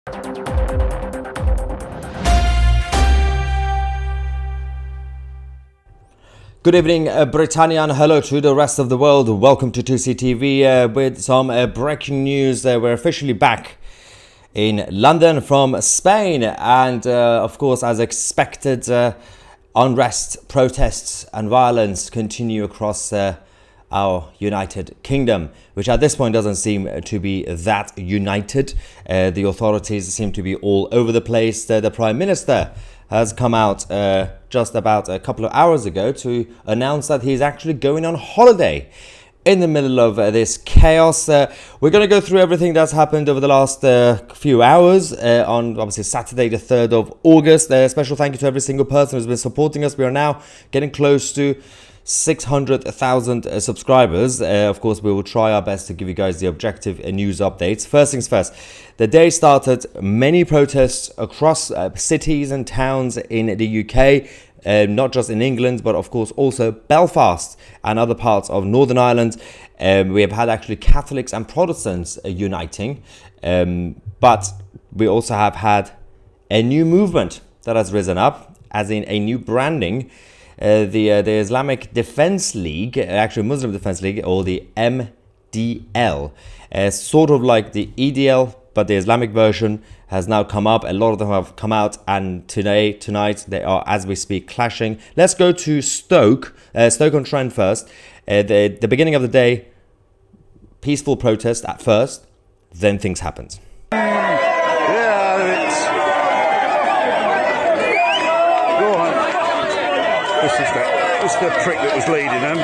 Good evening, Britannia, and hello to the rest of the world. Welcome to 2CTV with some breaking news. We're officially back in London from Spain, and of course, as expected, unrest, protests and violence continue across our United Kingdom, which at this point doesn't seem to be that united. The authorities seem to be all over the place. The Prime Minister has come out just about a couple of hours ago to announce that he's actually going on holiday in the middle of this chaos. We're going to go through everything that's happened over the last few hours on obviously Saturday the 3rd of August. Special thank you to every single person who's been supporting us. We are now getting close to 600,000 subscribers. Of course, we will try our best to give you guys the objective news updates. First things first, the day started many protests across cities and towns in the UK, not just in England, but of course also Belfast and other parts of Northern Ireland. We have had actually Catholics and Protestants uniting, but we also have had a new movement that has risen up, as in a new branding. The Islamic Defense League, actually Muslim Defense League, or the MDL, sort of like the EDL, but the Islamic version has now come up. A lot of them have come out, and tonight they are, as we speak, clashing. Let's go to Stoke-on-Trent first. The beginning of the day, peaceful protest at first, then things happened. This is the prick that was leading them.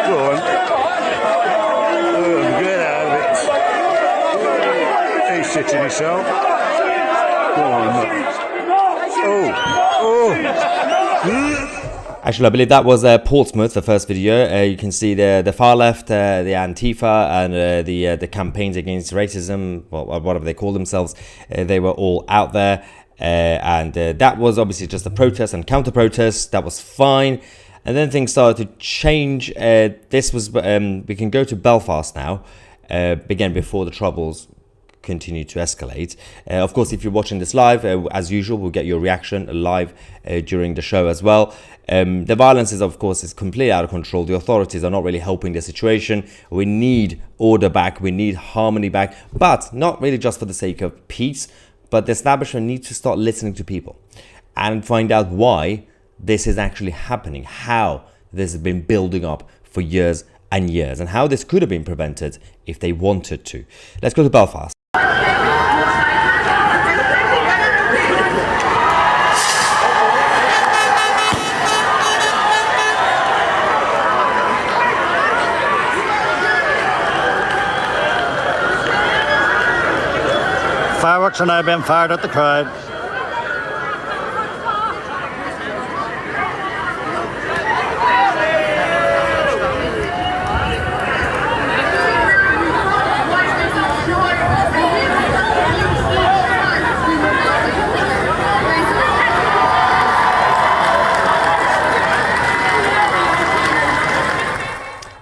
Go on. Get out of it. He's sitting himself. Go on. Actually, I believe that was Portsmouth, the first video. You can see the far left, the Antifa, and the campaigns against racism, well, whatever they call themselves. They were all out there. And that was obviously just a protest and counter-protest. That was fine. And then things started to change. This was, we can go to Belfast now, again, before the troubles continue to escalate. Of course, if you're watching this live, as usual, we'll get your reaction live during the show as well. The violence is, of course, is completely out of control. The authorities are not really helping the situation. We need order back. We need harmony back, but not really just for the sake of peace. But the establishment needs to start listening to people and find out why this is actually happening, how this has been building up for years and years, and how this could have been prevented if they wanted to. Let's go to Belfast. Fireworks are now being fired at the crowd.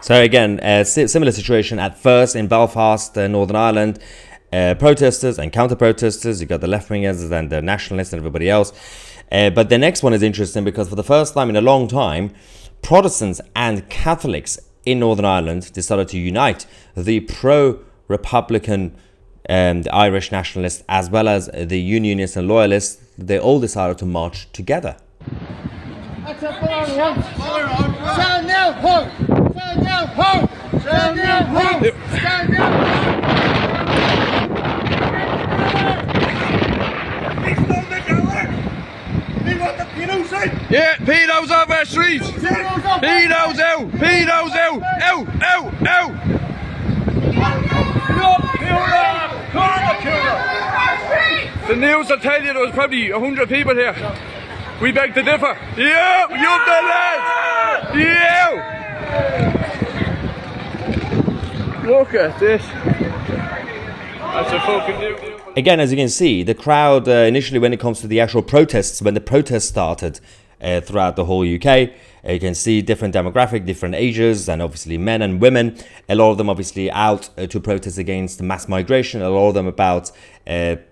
So again, a similar situation at first in Belfast, Northern Ireland. Protesters and counter-protesters. You got the left-wingers and the Nationalists and everybody else. But the next one is interesting because for the first time in a long time, Protestants and Catholics in Northern Ireland decided to unite. The pro-Republican the Irish Nationalists, as well as the Unionists and Loyalists, they all decided to march together. Yeah, pedos off our streets! Pedos out! Pedos out! Out! Out! Out! The news will tell you there was probably 100 people here. We beg to differ. Yeah! You the lads! Yeah! Look at this. That's a fucking new. Again, as you can see, the crowd initially, when it comes to the actual protests, when the protests started, throughout the whole UK. You can see different demographic, different ages, and obviously men and women. A lot of them obviously out to protest against mass migration. A lot of them about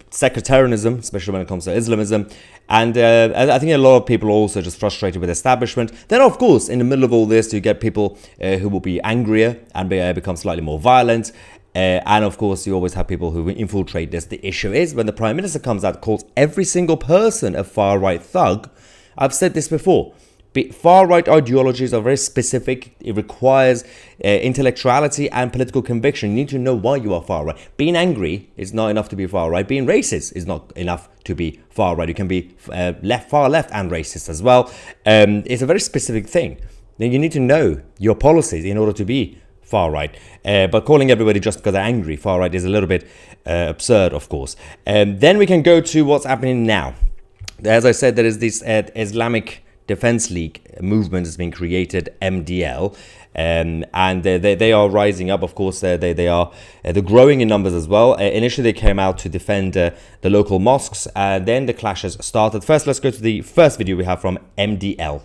sectarianism, especially when it comes to Islamism. And I think a lot of people are also just frustrated with establishment. Then, of course, in the middle of all this, you get people who will be angrier and become slightly more violent. And of course, you always have people who infiltrate this. The issue is when the Prime Minister comes out, calls every single person a far-right thug. I've said this before. Far-right ideologies are very specific. It requires intellectuality and political conviction. You need to know why you are far-right. Being angry is not enough to be far-right. Being racist is not enough to be far-right. You can be far left and racist as well. It's a very specific thing. Then you need to know your policies in order to be far-right. But calling everybody just because they're angry far-right is a little bit absurd, of course. Then we can go to what's happening now. As I said, there is this Islamic Defense League movement has been created, MDL, and they are rising up. Of course, they're growing in numbers as well. Initially, they came out to defend the local mosques, and then the clashes started. First, let's go to the first video we have from MDL.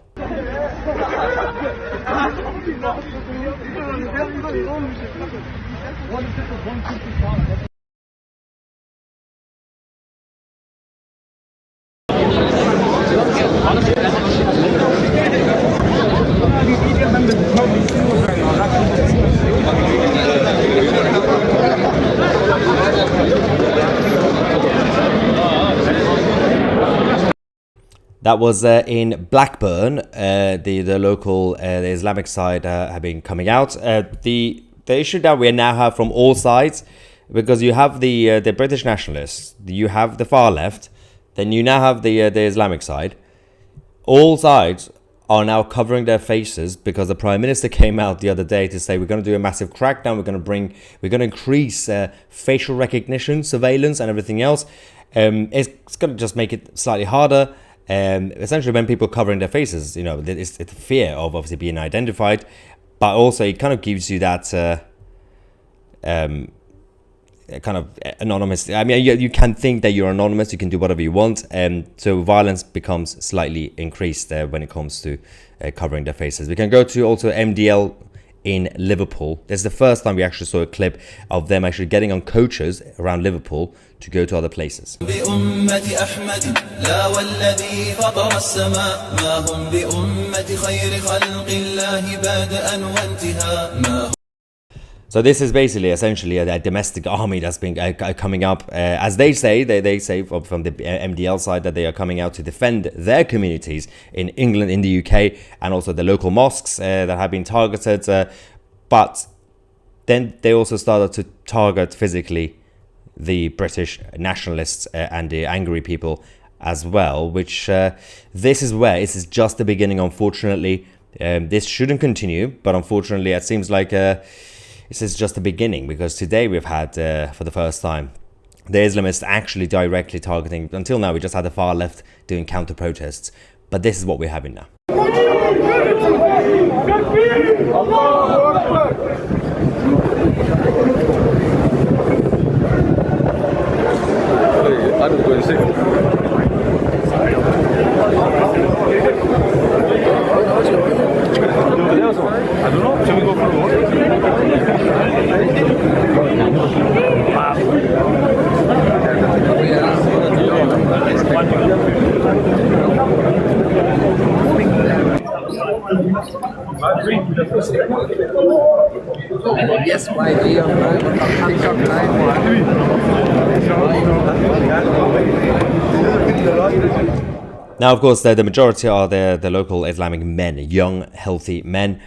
That was in Blackburn. The local the Islamic side have been coming out. The issue that we now have from all sides, because you have the British Nationalists, you have the far left, then you now have the Islamic side. All sides are now covering their faces because the Prime Minister came out the other day to say we're going to do a massive crackdown. We're going to increase facial recognition, surveillance, and everything else. It's going to just make it slightly harder. Essentially, when people covering their faces, it's the fear of obviously being identified, but also it kind of gives you that kind of anonymous. I mean, you can think that you're anonymous, you can do whatever you want, and so violence becomes slightly increased when it comes to covering their faces. We can go to also MDL in Liverpool. This is the first time we actually saw a clip of them actually getting on coaches around Liverpool to go to other places. So this is basically essentially a domestic army that's been coming up, as they say from the MDL side, that they are coming out to defend their communities in England, in the UK, and also the local mosques that have been targeted. But then they also started to target physically the British nationalists and the angry people as well, which this is just the beginning, unfortunately. This shouldn't continue, but unfortunately it seems like this is just the beginning, because today we've had, for the first time, the Islamists actually directly targeting. Until now, we just had the far left doing counter-protests, but this is what we're having now. Yes, my dear. Now, of course, the majority are the local Islamic men, young, healthy men,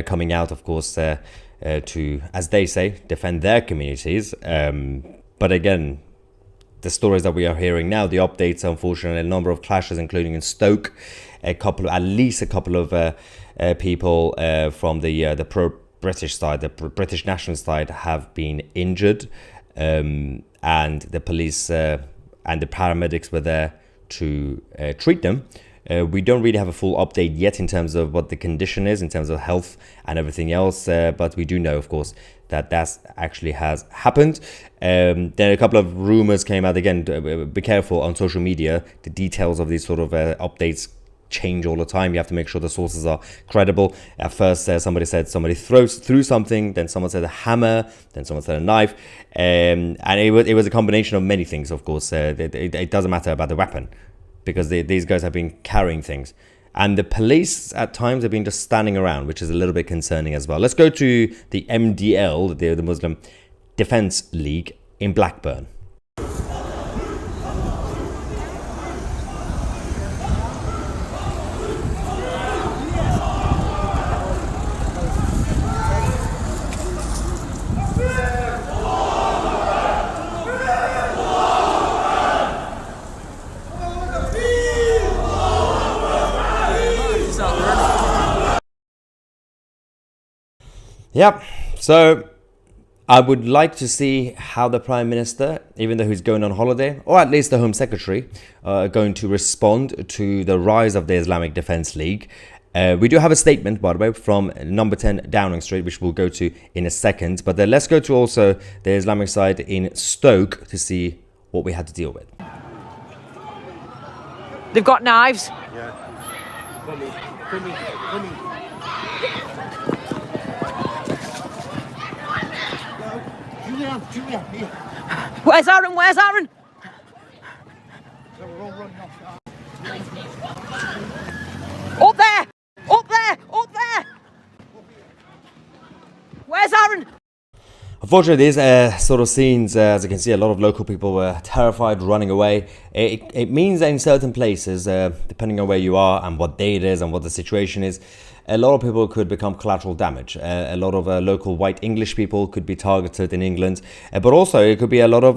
coming out, of course, to, as they say, defend their communities. But again, the stories that we are hearing now, the updates, unfortunately, a number of clashes, including in Stoke, at least a couple of people from the pro-British side, the British national side, have been injured, and the police and the paramedics were there to treat them. We don't really have a full update yet in terms of what the condition is, in terms of health and everything else, but we do know, of course, that actually has happened. Then a couple of rumors came out. Again, be careful on social media. The details of these sort of updates change all the time. You have to make sure the sources are credible. At first, somebody said somebody threw something, then someone said a hammer, then someone said a knife, and it was a combination of many things. Of course, it doesn't matter about the weapon, because these guys have been carrying things. And the police at times have been just standing around, which is a little bit concerning as well. Let's go to the MDL, the Muslim Defense League in Blackburn. Yep, so I would like to see how the Prime Minister, even though he's going on holiday, or at least the Home Secretary, are going to respond to the rise of the Islamic Defense League. We do have a statement, by the way, from number 10 Downing Street, which we'll go to in a second. But then let's go to also the Islamic side in Stoke to see what we had to deal with. They've got knives. Where's Aaron? Where's Aaron? Up there! Up there! Up there! Where's Aaron? Unfortunately, these sort of scenes, as you can see, a lot of local people were terrified, running away. It means that in certain places, depending on where you are and what day it is and what the situation is, a lot of people could become collateral damage. A lot of local white English people could be targeted in England, but also it could be a lot of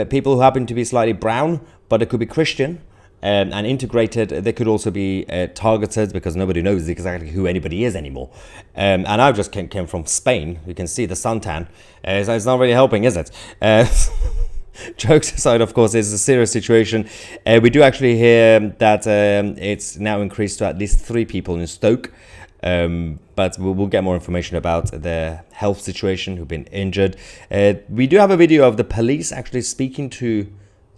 people who happen to be slightly brown, but it could be Christian and integrated. They could also be targeted because nobody knows exactly who anybody is anymore. And I just came from Spain. You can see the suntan. So it's not really helping, is it? Jokes aside, of course, it's a serious situation. We do actually hear that it's now increased to at least 3 people in Stoke. But we'll get more information about their health situation, who've been injured. We do have a video of the police actually speaking to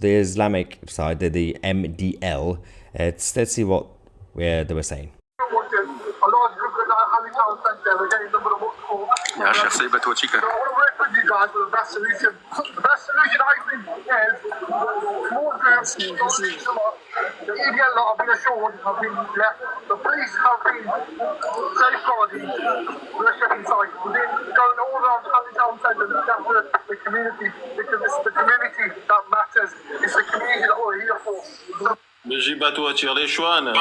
the Islamic side, the MDL. Let's see what they were saying. يا شيخ سيبت وجهك. I want to work with you guys for the best solution. The best solution I think is small groups. The EDL lot have been assured, have been left. The police have been safeguarding the shipping site. We've been going all around the town centre to look after the community, because it's the community that matters. It's the community that we're here for. So, بجيبات وتير لي شوان.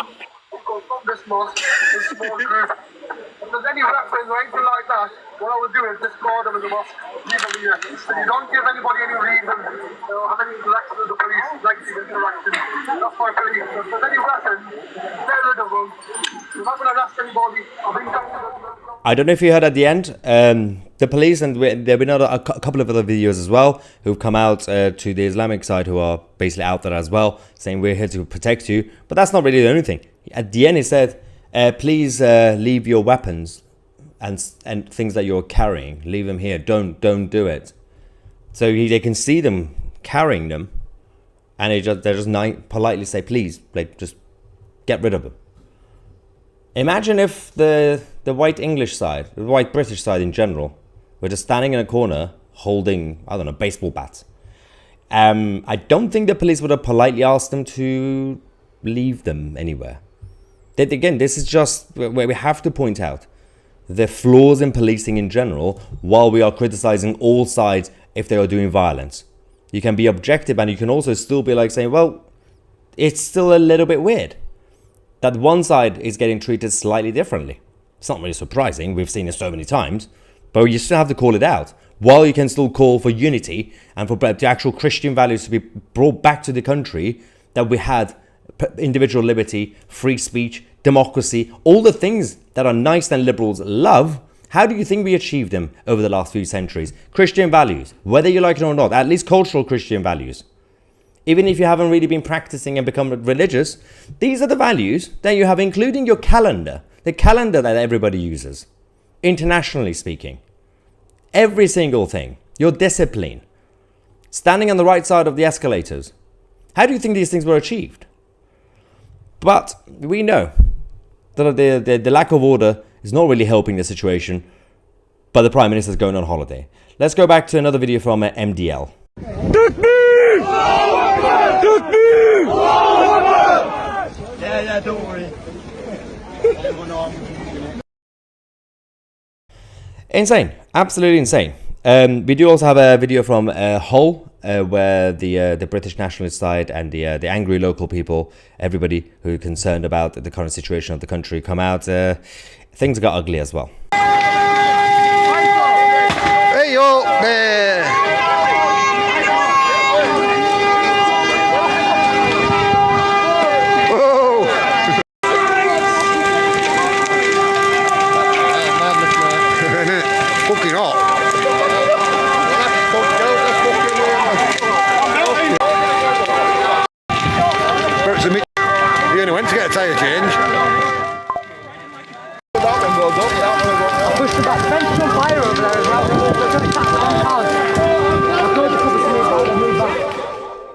from this mosque, this small group. If there's any reference or anything like that, what I would do is discard them in the mosque, leave them here. So you don't give anybody any reason or have any interaction with the police, negative interaction. That's my belief. So if there's any weapons, get rid of them. You're not going to arrest anybody. I'll bring down to them. I don't know if you heard at the end, the police, and there have been a couple of other videos as well, who've come out to the Islamic side, who are basically out there as well, saying we're here to protect you. But that's not really the only thing. At the end, he said, please leave your weapons and things that you're carrying. Leave them here. Don't do it. So they can see them carrying them, and they just politely say, please, like, just get rid of them. Imagine if the white English side, the white British side in general, were just standing in a corner holding, I don't know, baseball bats. I don't think the police would have politely asked them to leave them anywhere. Again, this is just where we have to point out the flaws in policing in general, while we are criticizing all sides if they are doing violence. You can be objective, and you can also still be like saying, well, it's still a little bit weird that one side is getting treated slightly differently. It's not really surprising. We've seen it so many times, but you still have to call it out, while you can still call for unity and for the actual Christian values to be brought back to the country, that we had individual liberty, free speech, democracy, all the things that are nice and liberals love. How do you think we achieved them over the last few centuries? Christian values, whether you like it or not, at least cultural Christian values. Even if you haven't really been practicing and become religious, these are the values that you have, including your calendar, the calendar that everybody uses, internationally speaking. Every single thing, your discipline, standing on the right side of the escalators. How do you think these things were achieved? But we know that the lack of order is not really helping the situation, but the Prime Minister is going on holiday. Let's go back to another video from MDL. Yeah, don't worry. Insane, absolutely insane. We do also have a video from Hull, where the British nationalist side and the angry local people, everybody who are concerned about the current situation of the country, come out. Things got ugly as well. Hey, yo, fucking hot. You only went to get a tyre change. I pushed the back fence on fire over there as well.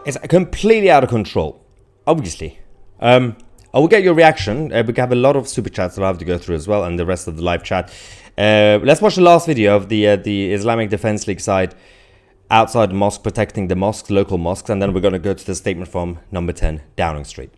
It's completely out of control, obviously. I will get your reaction. We have a lot of super chats that I'll have to go through as well, and the rest of the live chat. Let's watch the last video of the Islamic Defense League side outside the mosque, protecting the mosques, local mosques, and then we're going to go to the statement from number 10, Downing Street.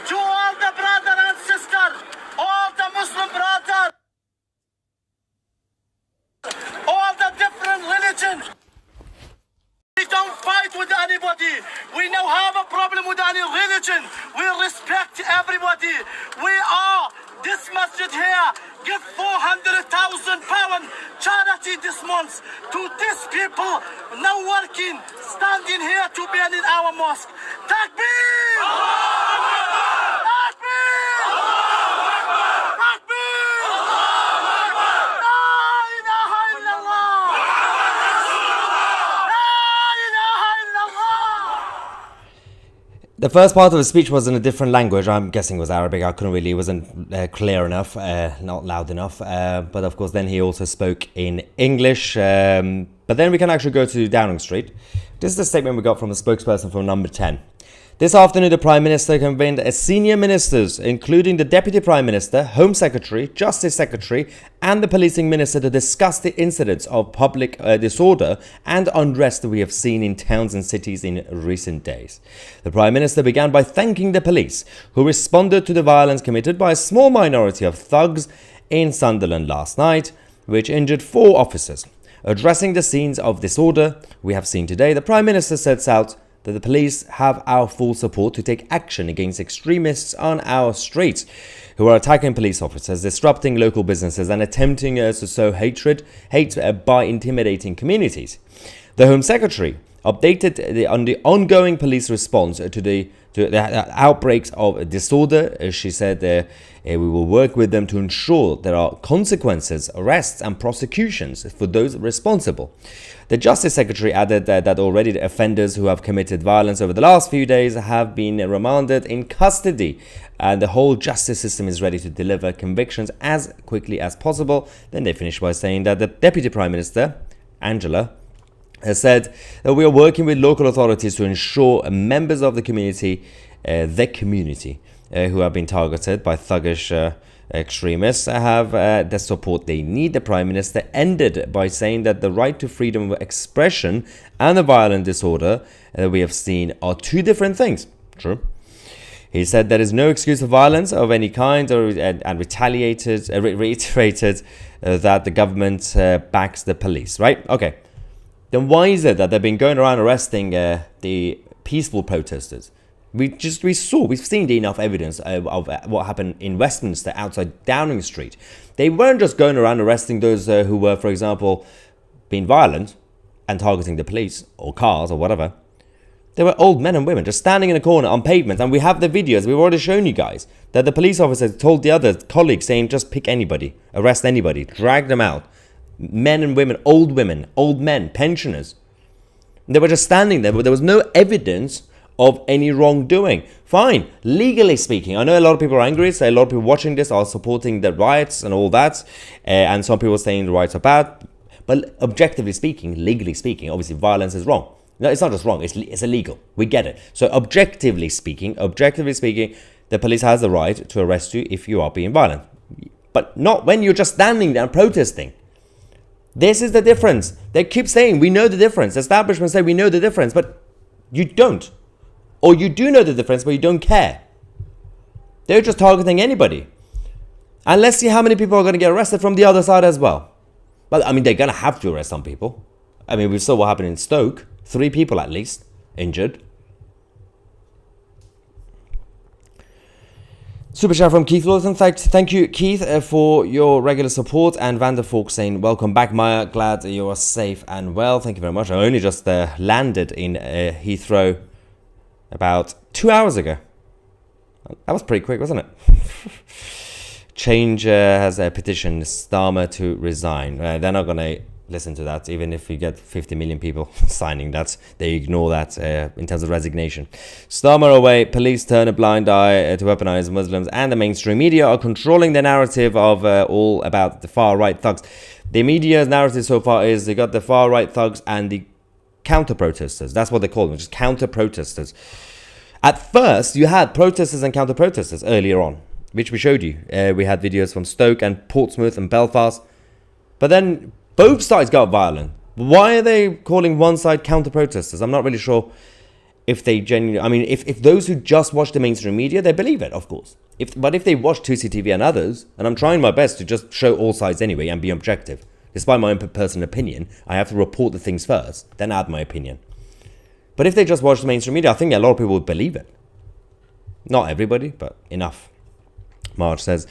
To all the brother and sister, all the Muslim brother, all the different religions. We don't fight with anybody. We don't have a problem with any religion. We respect everybody. We are this masjid here. Give £400,000 charity this month to these people now working, standing here to be in our mosque. Takbir! The first part of the speech was in a different language. I'm guessing it was Arabic. I couldn't really, it wasn't clear enough, not loud enough. But of course, then he also spoke in English. But then we can actually go to Downing Street. This is the statement we got from a spokesperson from number 10. This afternoon, the Prime Minister convened senior ministers, including the Deputy Prime Minister, Home Secretary, Justice Secretary, and the Policing Minister, to discuss the incidents of public disorder and unrest that we have seen in towns and cities in recent days. The Prime Minister began by thanking the police, who responded to the violence committed by a small minority of thugs in Sunderland last night, which injured 4 officers. Addressing the scenes of disorder we have seen today, the Prime Minister sets out that the police have our full support to take action against extremists on our streets who are attacking police officers, disrupting local businesses, and attempting to sow hate by intimidating communities. The Home Secretary updated on the ongoing police response to the outbreaks of disorder. She said we will work with them to ensure there are consequences, arrests, and prosecutions for those responsible. The Justice Secretary added that already the offenders who have committed violence over the last few days have been remanded in custody, and the whole justice system is ready to deliver convictions as quickly as possible. Then they finished by saying that the Deputy Prime Minister, Angela, has said that we are working with local authorities to ensure members of the community, who have been targeted by thuggish extremists have the support they need. The Prime Minister ended by saying that the right to freedom of expression and the violent disorder we have seen are 2 different things. True. He said there is no excuse for violence of any kind, and reiterated that the government backs the police. Right? Okay. Then why is it that they've been going around arresting the peaceful protesters? We've seen enough evidence of what happened in Westminster outside Downing Street. They weren't just going around arresting those who were, for example, being violent and targeting the police or cars or whatever. There were old men and women just standing in a corner on pavements, and we have the videos. We've already shown you guys that the police officers told the other colleagues, saying, just pick anybody, arrest anybody, drag them out. Men and women, old men, pensioners. They were just standing there, but there was no evidence of any wrongdoing. Fine, legally speaking, I know a lot of people are angry, so a lot of people watching this are supporting the riots and all that, and some people are saying the riots are bad, but objectively speaking, legally speaking, obviously violence is wrong. No, it's not just wrong, it's illegal. We get it. So objectively speaking, the police has the right to arrest you if you are being violent, but not when you're just standing there and protesting. This is the difference. They keep saying, we know the difference. Establishments say we know the difference, but you don't. Or you do know the difference, but you don't care. They're just targeting anybody. And let's see how many people are going to get arrested from the other side as well. But, I mean, they're going to have to arrest some people. I mean, we saw what happened in Stoke. 3 people at least injured. Super chat from Keith Lawson. Thank you, Keith, for your regular support. And Vanderfork saying, welcome back, Maya. Glad you are safe and well. Thank you very much. I only just landed in Heathrow about 2 hours ago. That was pretty quick, wasn't it? Change has a petition Starmer to resign. They're not going to listen to that, even if you get 50 million people signing that. They ignore that in terms of resignation. Starmer away, police turn a blind eye to weaponize Muslims, and the mainstream media are controlling the narrative of all about the far-right thugs. The media's narrative so far is they got the far-right thugs and the counter-protesters. That's what they call them, just counter-protesters. At first, you had protesters and counter-protesters earlier on, which we showed you. We had videos from Stoke and Portsmouth and Belfast. But then both sides got violent. Why are they calling one side counter-protesters? I'm not really sure if they genuinely... I mean, if those who just watch the mainstream media, they believe it, of course. But if they watch 2CTV and others, and I'm trying my best to just show all sides anyway and be objective, despite my own personal opinion, I have to report the things first, then add my opinion. But if they just watch the mainstream media, I think a lot of people would believe it. Not everybody, but enough. Marge says,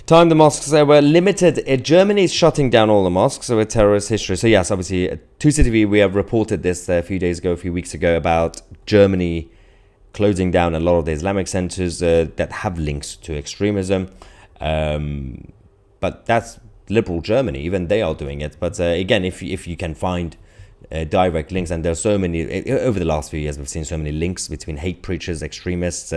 time the mosques were limited. Germany is shutting down all the mosques with terrorist history. So yes, obviously, 2CTV, we have reported this a few weeks ago, about Germany closing down a lot of the Islamic centers that have links to extremism. But that's liberal Germany. Even they are doing it. But again, if you can find direct links, and there's so many over the last few years, we've seen so many links between hate preachers, extremists,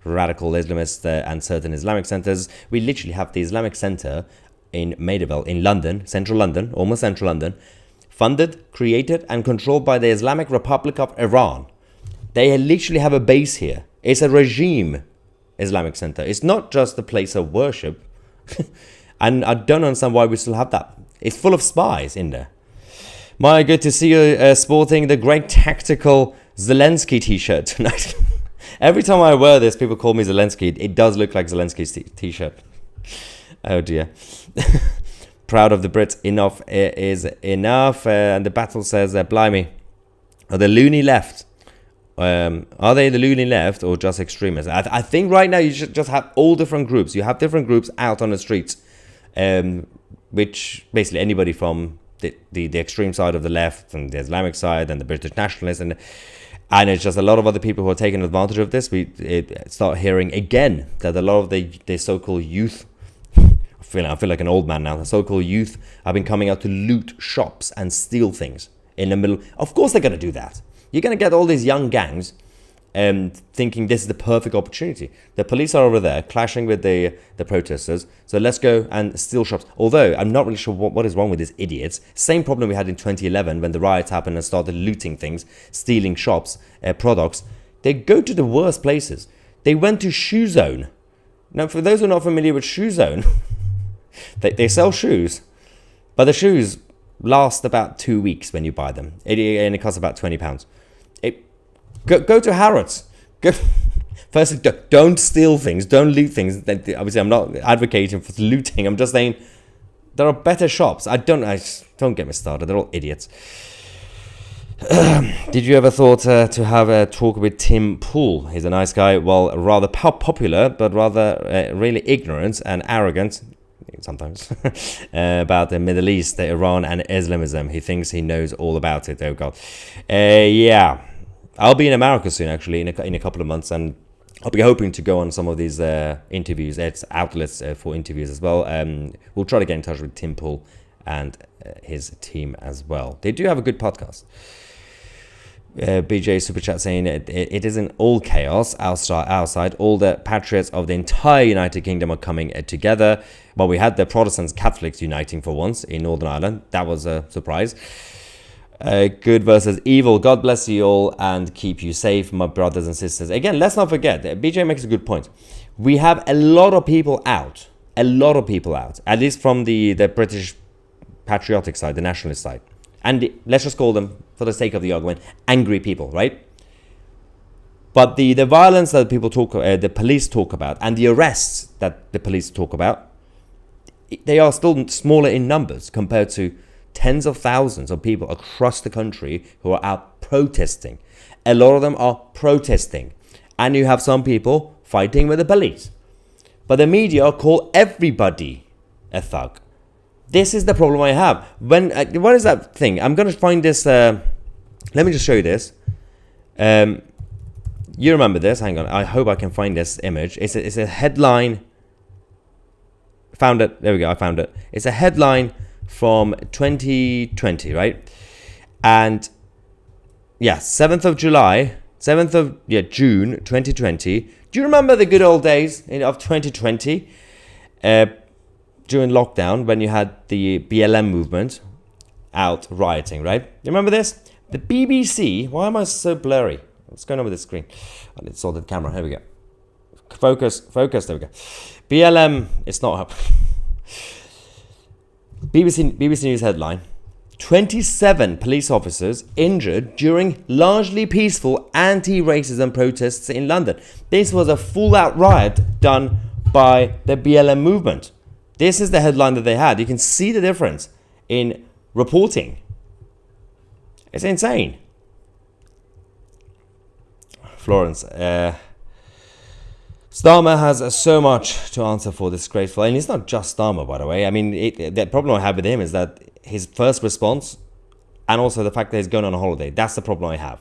radical Islamists, and certain Islamic centers. We literally have the Islamic Center in Maidavale in London, almost central London, funded, created, and controlled by the Islamic Republic of Iran. They literally have a base here. It's a regime Islamic Center. It's not just a place of worship. And I don't understand why we still have that. It's full of spies in there. Maya, good to see you sporting the great tactical Zelensky t-shirt tonight. Every time I wear this, people call me Zelensky. It does look like Zelensky's t-shirt. Oh dear. Proud of the Brits. Enough is enough. And the battle says, blimey. Are the loony left? Are they the loony left or just extremists? I think right now you should just have all different groups. You have different groups out on the streets. Which basically anybody from the extreme side of the left and the Islamic side and the British Nationalists and it's just a lot of other people who are taking advantage of this. We start hearing again that a lot of the so-called youth, I feel like an old man now, the so-called youth have been coming out to loot shops and steal things in the middle. Of course they're going to do that. You're going to get all these young gangs thinking this is the perfect opportunity. The police are over there clashing with the protesters, so let's go and steal shops. Although I'm not really sure what is wrong with these idiots. Same problem we had in 2011 when the riots happened and started looting things, stealing shops, products. They go to the worst places. They went to Shoe Zone. Now, for those who are not familiar with Shoe Zone, they sell shoes, but the shoes last about 2 weeks when you buy them, and it costs about £20. Go to Harrods. Firstly, don't steal things. Don't loot things. Obviously, I'm not advocating for looting. I'm just saying there are better shops. Don't get me started. They're all idiots. Did you ever thought to have a talk with Tim Pool? He's a nice guy, well, rather popular, but rather really ignorant and arrogant, sometimes, about the Middle East, the Iran and Islamism. He thinks he knows all about it. Oh, God. Yeah. I'll be in America soon, actually, in a couple of months, and I'll be hoping to go on some of these interviews. It's outlets for interviews as well. We'll try to get in touch with Tim Pool and his team as well. They do have a good podcast. BJ Super Chat saying it isn't all chaos outside. All the patriots of the entire United Kingdom are coming together. Well, we had the Protestants, Catholics uniting for once in Northern Ireland. That was a surprise. Good versus evil. God bless you all and keep you safe, my brothers and sisters. Again, let's not forget, BJ makes a good point. We have a lot of people out. At least from the British patriotic side, the nationalist side. And let's just call them, for the sake of the argument, angry people, right? But the violence that the police talk about, and the arrests that the police talk about, they are still smaller in numbers compared to tens of thousands of people across the country who are out protesting. A lot of them are protesting. And you have some people fighting with the police. But the media call everybody a thug. This is the problem I have. What is that thing? I'm going to find this. Let me just show you this. You remember this? Hang on. I hope I can find this image. It's a headline. Found it. There we go. I found it. It's a headline from 2020, right? And yeah, 7th of June 2020. Do you remember the good old days of 2020? During lockdown, when you had the BLM movement out rioting, right? You remember this? The BBC, why am I so blurry? What's going on with the screen? I need to sort the camera, here we go. Focus, there we go. BLM, it's not up. BBC News headline, 27 police officers injured during largely peaceful anti-racism protests in London. This was a full-out riot done by the BLM movement. This is the headline that they had. You can see the difference in reporting. It's insane. Florence. Starmer has so much to answer for, disgraceful. And it's not just Starmer, by the way. I mean, the problem I have with him is that his first response, and also the fact that he's going on a holiday, that's the problem I have.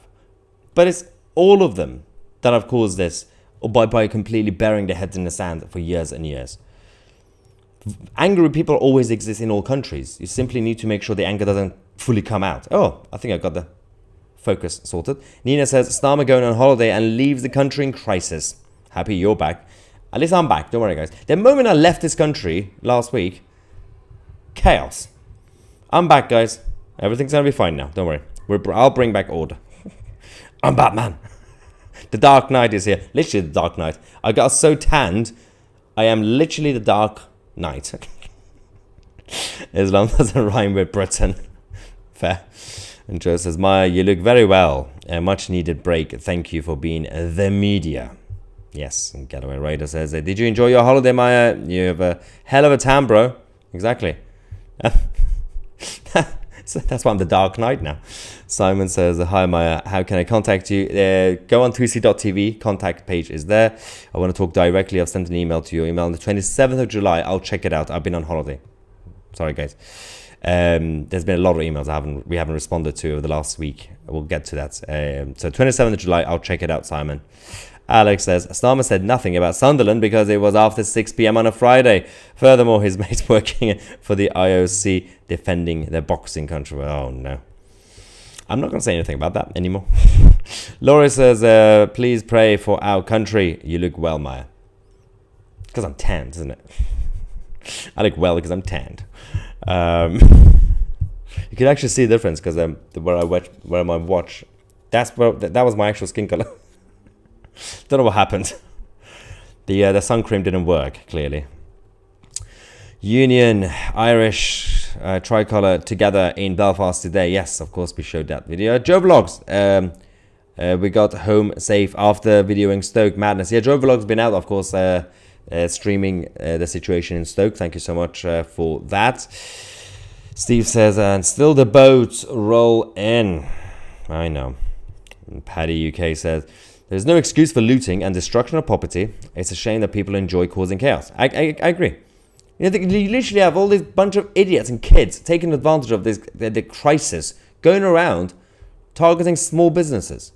But it's all of them that have caused this by completely burying their heads in the sand for years and years. Angry people always exist in all countries. You simply need to make sure the anger doesn't fully come out. Oh, I think I got the focus sorted. Nina says, Starmer going on holiday and leaves the country in crisis. Happy you're back. At least I'm back. Don't worry, guys. The moment I left this country last week, chaos. I'm back, guys. Everything's going to be fine now. Don't worry. I'll bring back order. I'm Batman. The Dark Knight is here. Literally the Dark Knight. I got so tanned. I am literally the Dark Knight. Islam doesn't rhyme with Britain. Fair. And Joe says, Maya, you look very well. A much needed break. Thank you for being the media. Yes. And Getaway Raider says, did you enjoy your holiday, Maya? You have a hell of a tan, bro. Exactly. That's why I'm the Dark Knight now. Simon says, hi Maya, how can I contact you? Go on 2c.tv, contact page is there. I want to talk directly. I've sent an email to your email on the 27th of July. I'll check it out. I've been on holiday. Sorry guys. There's been a lot of emails we haven't responded to over the last week. We'll get to that. So 27th of July, I'll check it out, Simon. Alex says, Starmer said nothing about Sunderland because it was after 6 p.m. on a Friday. Furthermore, his mate's working for the IOC defending the boxing controversy. Oh, no. I'm not going to say anything about that anymore. Laura says, please pray for our country. You look well, Maya. Because I'm tanned, isn't it? I look well because I'm tanned. You can actually see the difference because where my watch, that was my actual skin color. Don't know what happened. The sun cream didn't work, clearly. Union, Irish, tricolour together in Belfast today. Yes, of course, we showed that video. Joe Vlogs. We got home safe after videoing Stoke Madness. Yeah, Joe Vlogs been out, of course, streaming the situation in Stoke. Thank you so much for that. Steve says, and still the boats roll in. I know. And Paddy UK says, there's no excuse for looting and destruction of property. It's a shame that people enjoy causing chaos. I agree. You literally have all this bunch of idiots and kids taking advantage of the crisis, going around targeting small businesses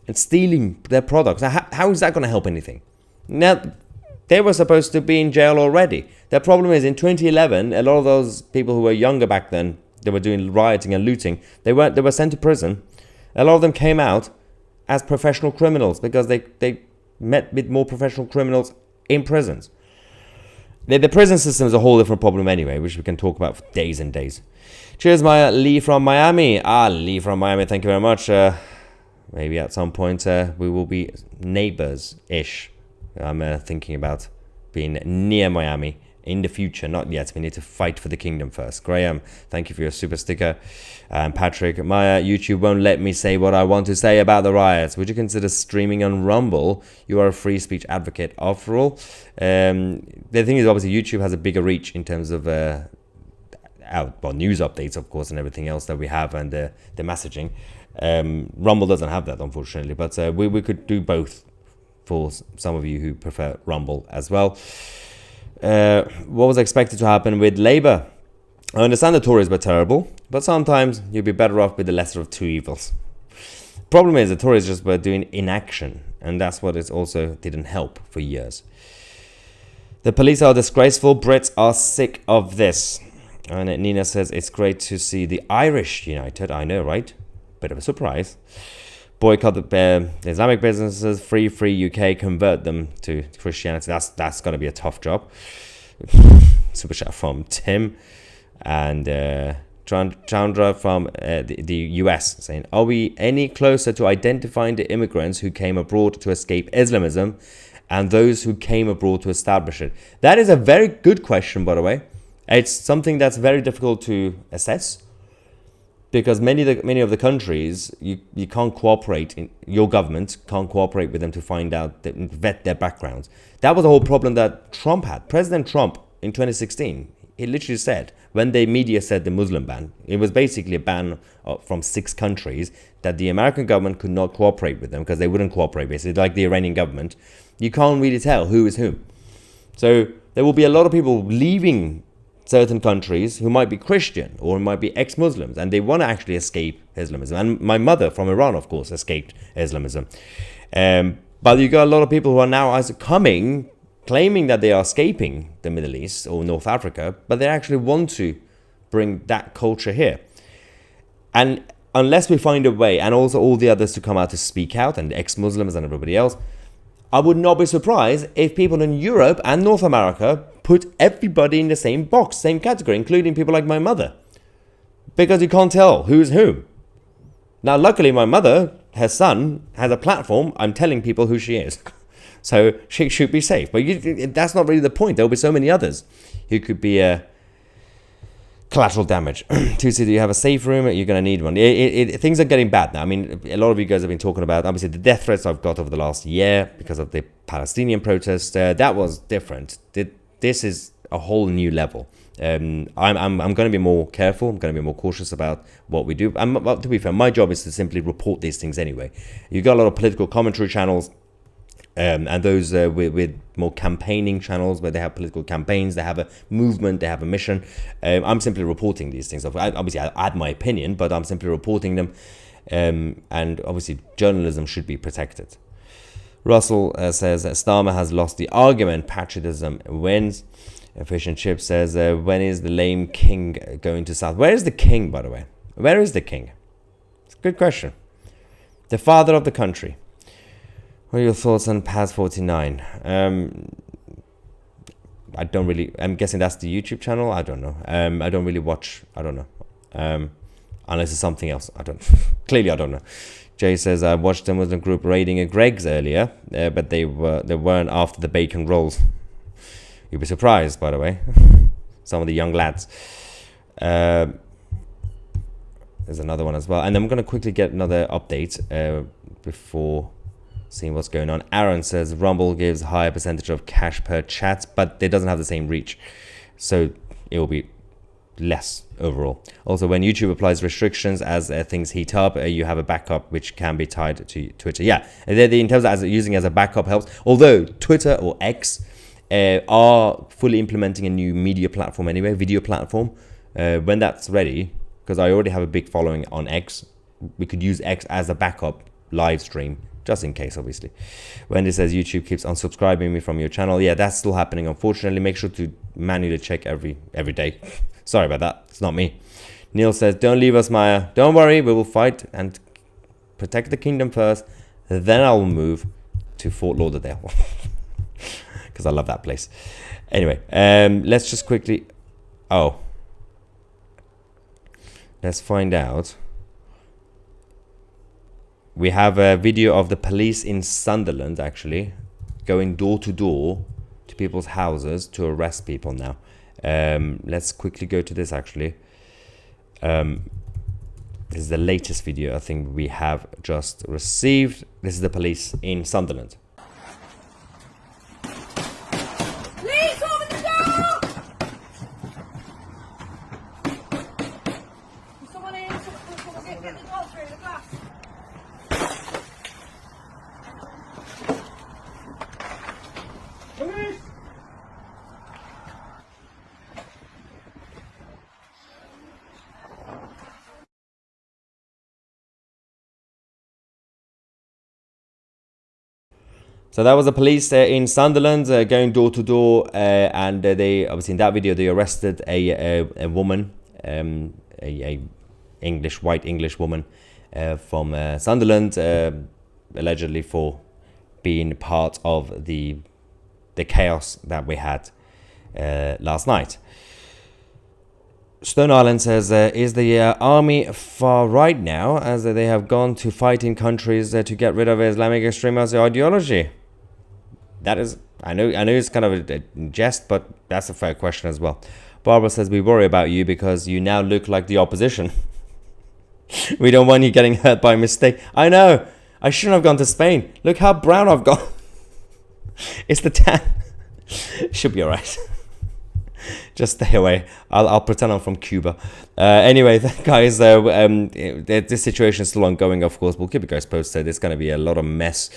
and stealing their products. Now, how is that going to help anything? Now, they were supposed to be in jail already. The problem is, in 2011, a lot of those people who were younger back then, they were doing rioting and looting, they were sent to prison. A lot of them came out as professional criminals because they met with more professional criminals in prisons. The prison system is a whole different problem anyway, which we can talk about for days and days. Cheers, Maya. Lee from Miami. Lee from Miami, thank you very much. Maybe at some point we will be neighbors-ish. I'm thinking about being near Miami in the future. Not yet. We need to fight for the kingdom first. Graham, thank you for your super sticker. Patrick, Maya, YouTube won't let me say what I want to say about the riots. Would you consider streaming on Rumble? You are a free speech advocate after all. The thing is, obviously, YouTube has a bigger reach in terms of news updates, of course, and everything else that we have, and the messaging. Rumble doesn't have that, unfortunately, but we could do both for some of you who prefer Rumble as well. What was expected to happen with Labour? I understand the Tories were terrible, but sometimes you'd be better off with the lesser of two evils. Problem is, the Tories just were doing inaction, and that's what it also didn't help for years. The police are disgraceful. Brits are sick of this. And Nina says, it's great to see the Irish united. I know, right? Bit of a surprise. Boycott the Islamic businesses, free UK, convert them to Christianity. That's going to be a tough job. Super chat from Tim and Chandra from the US saying, are we any closer to identifying the immigrants who came abroad to escape Islamism and those who came abroad to establish it? That is a very good question, by the way. It's something that's very difficult to assess. Because many of the countries, you can't cooperate, your government can't cooperate with them to find out, vet their backgrounds. That was the whole problem that Trump had. President Trump in 2016, he literally said, when the media said the Muslim ban, it was basically a ban from 6 countries that the American government could not cooperate with them because they wouldn't cooperate, basically, like the Iranian government. You can't really tell who is whom. So there will be a lot of people leaving certain countries who might be Christian or might be ex-Muslims, and they want to actually escape Islamism. And my mother from Iran, of course, escaped Islamism. But you got a lot of people who are now coming, claiming that they are escaping the Middle East or North Africa, but they actually want to bring that culture here. And unless we find a way, and also all the others to come out to speak out, and ex-Muslims and everybody else, I would not be surprised if people in Europe and North America put everybody in the same box, same category, including people like my mother. Because you can't tell who's who. Now, luckily, my mother, her son, has a platform. I'm telling people who she is. So she should be safe. But that's not really the point. There'll be so many others who could be collateral damage. 2C, you have a safe room? You're going to need one. Things are getting bad now. I mean, a lot of you guys have been talking about, obviously, the death threats I've got over the last year because of the Palestinian protest. That was different. This is a whole new level. I'm going to be more careful. I'm going to be more cautious about what we do. Well, to be fair, my job is to simply report these things anyway. You've got a lot of political commentary channels and those with more campaigning channels where they have political campaigns, they have a movement, they have a mission. I'm simply reporting these things. Obviously, I add my opinion, but I'm simply reporting them. And obviously, journalism should be protected. Russell says, Starmer has lost the argument. Patriotism wins. Fish and Chip says, when is the lame king going to South? Where is the king, by the way? Where is the king? It's a good question. The father of the country. What are your thoughts on PAS 49? I don't really... I'm guessing that's the YouTube channel. I don't know. I don't really watch... I don't know. Unless it's something else. I don't... Clearly, I don't know. Jay says, I watched the Muslim group raiding a Greg's earlier, but they weren't after the bacon rolls. You'd be surprised, by the way. Some of the young lads. There's another one as well. And I'm going to quickly get another update before seeing what's going on. Aaron says, Rumble gives higher percentage of cash per chat, but it doesn't have the same reach. So it will be less overall. Also, when YouTube applies restrictions as things heat up, you have a backup which can be tied to Twitter. Yeah, in terms of using as a backup helps. Although Twitter or X are fully implementing a new media platform anyway, video platform. When that's ready, because I already have a big following on X, we could use X as a backup live stream, just in case, obviously. When it says YouTube keeps unsubscribing me from your channel, yeah, that's still happening, unfortunately. Make sure to manually check every day. Sorry about that, it's not me. Neil says, don't leave us, Maya. Don't worry, we will fight and protect the kingdom first, then I will move to Fort Lauderdale. Because I love that place. Anyway, let's just quickly... Oh. Let's find out. We have a video of the police in Sunderland, actually, going door to door to people's houses to arrest people now. Let's quickly go to this, actually. This is the latest video I think we have just received. This is the police in Sunderland. Please open the door! Someone in, someone get the door through the glass. Police! So that was the police in Sunderland going door to door, and they obviously in that video they arrested a woman, a white English woman from Sunderland, allegedly for being part of the chaos that we had last night. Stone Island says, is the army far right now, as they have gone to fight in countries to get rid of Islamic extremist ideology? That is, I know it's kind of a jest, but that's a fair question as well. Barbara says, we worry about you because you now look like the opposition. We don't want you getting hurt by mistake. I know, I shouldn't have gone to Spain. Look how brown I've got. It's the tan. Should be alright. Just stay away. I'll pretend I'm from Cuba. Anyway, guys, this situation is still ongoing, of course. We'll keep you guys posted. There's going to be a lot of mess.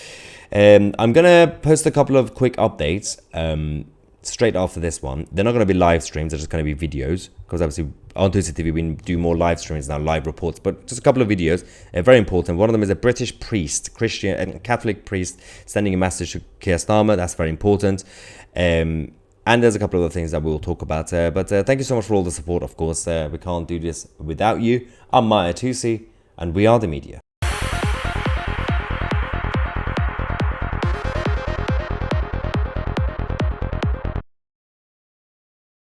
I'm going to post a couple of quick updates straight after this one. They're not going to be live streams. They're just going to be videos. Because obviously on 2CTV, we do more live streams now, live reports. But just a couple of videos. Very important. One of them is a British priest, Christian and Catholic priest, sending a message to Keir Starmer. That's very important. And there's a couple of other things that we'll talk about. But thank you so much for all the support, of course. We can't do this without you. I'm Maya Tusi, and we are the media.